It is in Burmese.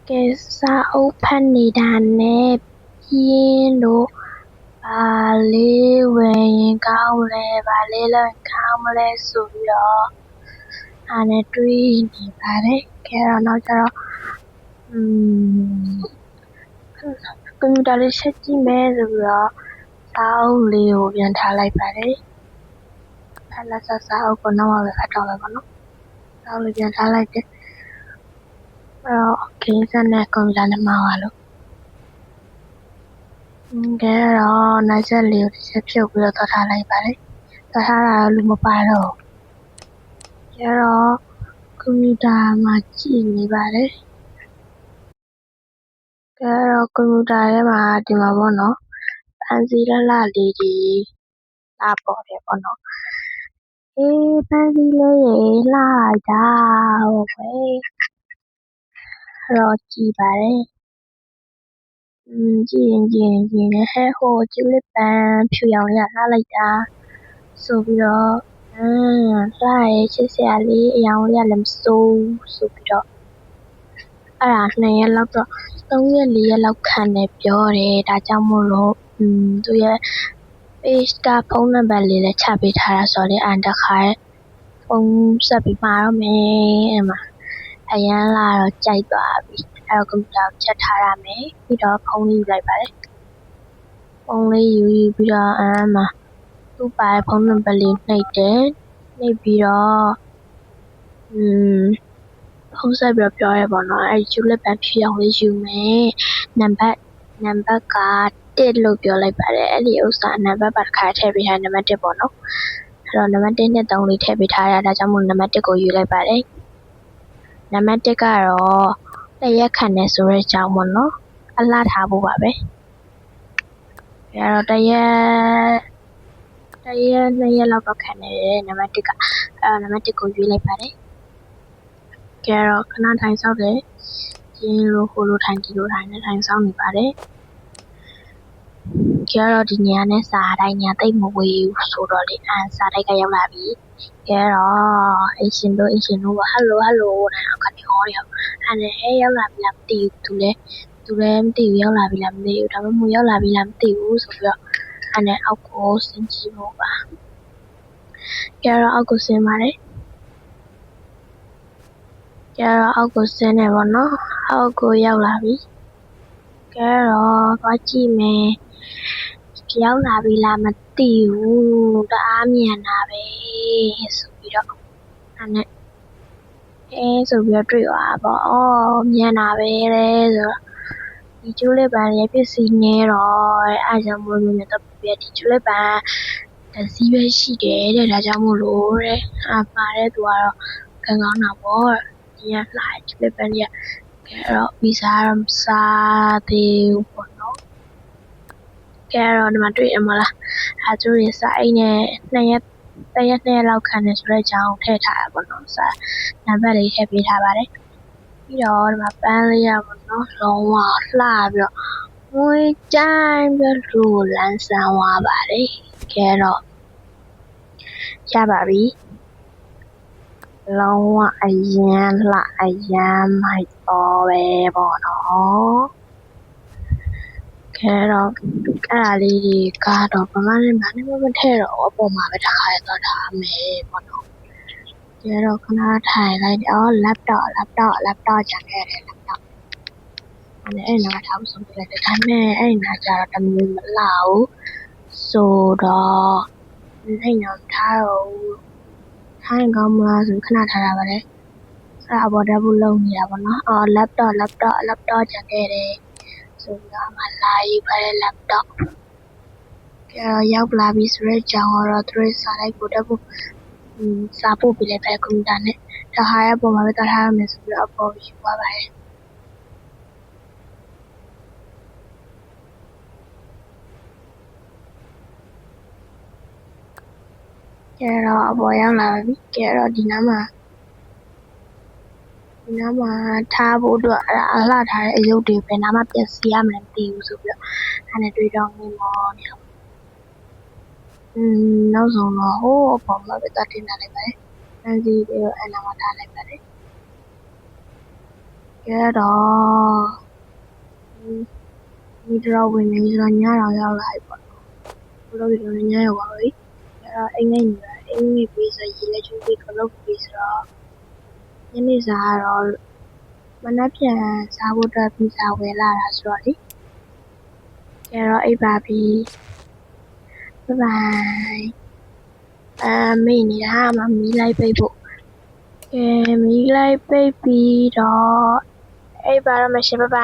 ကဲစာအုပ်ဖတ်နေတာနဲ့ပြင်းလို့ဘာလေးဝယ်ရင်ကောင်းလဲဘာလေးလုပ်ရင်ကောင်းမလဲဆိုပြီးတော့နဲ့တွေးနေပါတယ်။ကဲတော့နောက်ကျတော့ကွန်ပျူတာလေးချက်ကြည့်မယ်ဆိုပြီးတော့စာအုပ်လေးကိုပြန်ထားလိုက်ပါတယ်။ဖတ်လက်စာအုပ်ကိုနောက်မှပဲဖတ်တော့မယ်ပေါ့နော်။စာအုပ်လေးပြန်ထားလိုက်တယ်။အဲ့တော့ဂိမ်းဆက်နဲ့ကွန်ပျူတာနဲ့မှာပါလို့ကဲတော့နောက်ဆက်လေးကိုတစ်ချက်ဖြုတ်ပြီးတော့ထားလိုက်ပါတယ်။ထားတာလူမပါတော့။ကဲတော့ကွန်ပျူတာမှာကြည့်နေပါတယ်။ကဲတော့ကွန်ပျူတာထဲမှာဒီမှာပေါ့နော်။ဖန်စီလှလှလေးတွေလာပေါ်တယ်ပေါ့နော်။ဖန်စီလေးရေလှတာဟုတ်ပဲ။အဲ့တော့ကြည့်ပါတယ်။ကြည့်ရင်ဟဲ့ဟိုကျူလစ်ပန်ဖြူရောင်လေးကလှလိုက်တာဆိုပြီးတော့လှရဲချစ်စရာလေးအရောင်လေးကလည်းမစိုးဆိုပြီးတော့အဲ့ဒါ2ရက်လောက်တော့3ရက်4ရက်လောက်ခံတယ်ပြောတယ်ဒါကြောင့်မို့လို့သူရဲ့ page ကဖုန်းနံပါတ်လေးလည်းချပေးထားတာဆိုတော့တခါဖုန်းဆက်ပြီးမှာတော့မယ်အဲ့မှာအရန်လာတော့ကြိုက်သွားပြီအဲ့တော့ကွန်ပျူတာကိုချက်ထားရမယ်ပြီးတော့ဖုန်းလေးယူလိုက်ပါတယ်ဖုန်းလေးယူပြီးတော့မှာသူ့ပါဖုန်းနံပါတ်လေးနှိပ်တယ်နှိပ်ပြီးတော့ဖုန်းဆက်ပြီးတော့ပြောရဲပေါ့နော်အဲ့ကျူလစ်ပန်ဖြူရောင်လေးယူမယ်နံပါတ်က1လို့ပြောလိုက်ပါတယ်အဲ့ဒီဥစ္စာနံပါတ်ပါတစ်ခါထည့်ပေးထားနံပါတ်1ပေါ့နော်အဲ့တော့နံပါတ်1နဲ့3လေးထည့်ပေးထားရတာကြောင့်မို့နံပါတ်1ကိုယူလိုက်ပါတယ်နံပါတ်1ကတော့တရက်ခံနေဆိုတဲ့အကြောင်းပေါ့နော်အလားထားဖို့ပါပဲအဲ့တော့တရက်2ရက်လောက်တော့ခံနေတယ်နံပါတ်1ကအဲ့တော့နံပါတ်1ကိုယူလိုက်ပါတယ်ကဲတော့ခဏထိုင်ဆောက်တယ်ကျင်းလို့ဟိုလိုထိုင်ဒီလိုထိုင်နဲ့ထိုင်ဆောက်နေပါတယ်ကဲတော့ဒီညနဲ့စာတိုင်းညတိတ်မဝေးဘူးဆိုတော့လေစာတိုက်ကရောက်လာပြီကဲတော့အရှင်တို့ဟယ်လိုနဲ့အခဏဟောရောက်အဲ့ရောက်လာပြီလားမသိဘူးသူလည်းမသိဘူးရောက်လာပြီလားမသိဘူးဒါပေမဲ့ရောက်လာပြီလားမသိဘူးဆိုပြီးတော့အောက်ကိုဆင်းကြည့်ဖို့ပါကဲတော့အောက်ကိုဆင်းပါတယ်ကဲတော့အောက်ကိုဆင်းနေပေါ့နော်အောက်ကိုရောက်လာပြီကဲတော့သွားကြည့်မယ်ရောက်လာပြီလားမသိဘူးတအားမြန်တာပဲဆိုပြီးတော့ဆိုပြီးတော့တွေ့သွားပေါ့မြန်တာပဲလေဆိုတော့ဒီကျူလစ်ပန်ရဲ့ပစ္စည်းနေတော့အဲ့ကြောင့်မို့လို့လည်းတော့ပြဒီကျူလစ်ပန်တစ်စီးပဲရှိတယ်တဲ့ဒါကြောင့်မို့လို့တဲ့ပါတဲ့သူကတော့ခံကောင်းတာပေါ့ဒီကလှကျူလစ်ပန်ကြီးကဲတော့ဗီဇာတော့မစားသေးဘူးပေါ့နော်ကဲတော့ဒီမှာတွေ့ရမလားသူတွေစာအိတ်နဲ့2ရက်လောက်ခံနေဆိုတဲ့အကြောင်းထည့်ထားတာပေါ့နော်စာနံပါတ်လေးထည့်ပေးထားပါတယ်ပြီးတော့ဒီမှာပန်းလေးရပေါ့နော်လုံးဝလှပြီးတော့ငွေကြိုင်းပြီးလူလန်းဆန်းသွားပါတယ်ကဲတော့ရပါပြီလုံးဝအရန်လှအရန်မိုက်တော့ပဲပေါ့နော်ကဲတော့အဲ့ဒါလေးတွေကတော့ဘာမှမထည့်တော့အပေါ်မှာပဲတစ်ခါသွားထားမယ်ပေါ့နော်ကဲတော့ခဏထိုင်လိုက်laptop ကြံခဲ့တယ် laptop အဲ့နာထားဖို့ဆုံးဖြတ်လိုက်တယ်ဒါပေမဲ့အဲ့နာကျတော့တမျိုးမလှဘူးဆိုတော့အဲ့နာထားတော့ထိုင်ကောင်းမလားဆိုခဏထားတာပါလေအဲ့အပေါ်တက်ဖို့လုပ်နေတာပေါ့နော်laptop ကြံခဲ့တယ်ဆိုတော့မှလာယူပါတဲ့ laptop ကဲရောက်လာပြီဆိုတော့ကြောင်တော့သူတို့စာလိုက်ပို့တက်ဖို့စာပို့ပြီးလိုက်ပဲကွန်ပျူတာနဲ့ဒါဟာရဲ့ပုံမှာပဲထားရမယ်ဆိုပြီးတော့အပေါ်ယူသွားပါတယ်ကဲတော့အပေါ်ရောက်လာပြီကဲတော့ဒီနားမှာထားဖို့အတွက်အလှထားတဲ့အယုတ်တွေပဲနားမှာပြန်စီရမယ်မသိဘူးဆိုပြီးတော့အဲ့နဲ့တွေးတော့နေမောနေတော့နောက်ဆုံးတော့ဟိုးအပေါ်မှာပဲတင်လာလိုက်ပါတယ်အန်စီတွေကိုအဲ့နားမှာထားလိုက်ပါတယ်က ကဲတော့ဒီတော့ဝင်နေဆိုတော့ညတော့ရောက်လာပြီပေါ့နော်ဘလို့ဒီလိုညရောက်ပါပြီအဲ့တော့အိမ်နဲ့ညီပါအိမ်နဲ့ပြီးဆိုရေလက်ချိုးပြီးခလုတ်ပြီးဆိုတော့ညနေစာကတော့မနက်ဖြန်စားဖို့အတွက်ပီဇာဝယ်လာတာဆိုတော့လေကဲတော့အိပ်ပါပြီဘိုင်ဘိုင်မေ့နေတာမှမီးလိုက်ပိတ်ဖို့ကဲမီးလိုက်ပိတ်ပြီးတော့အိပ်ပါတော့မရှင်ဘိုင်ဘိုင်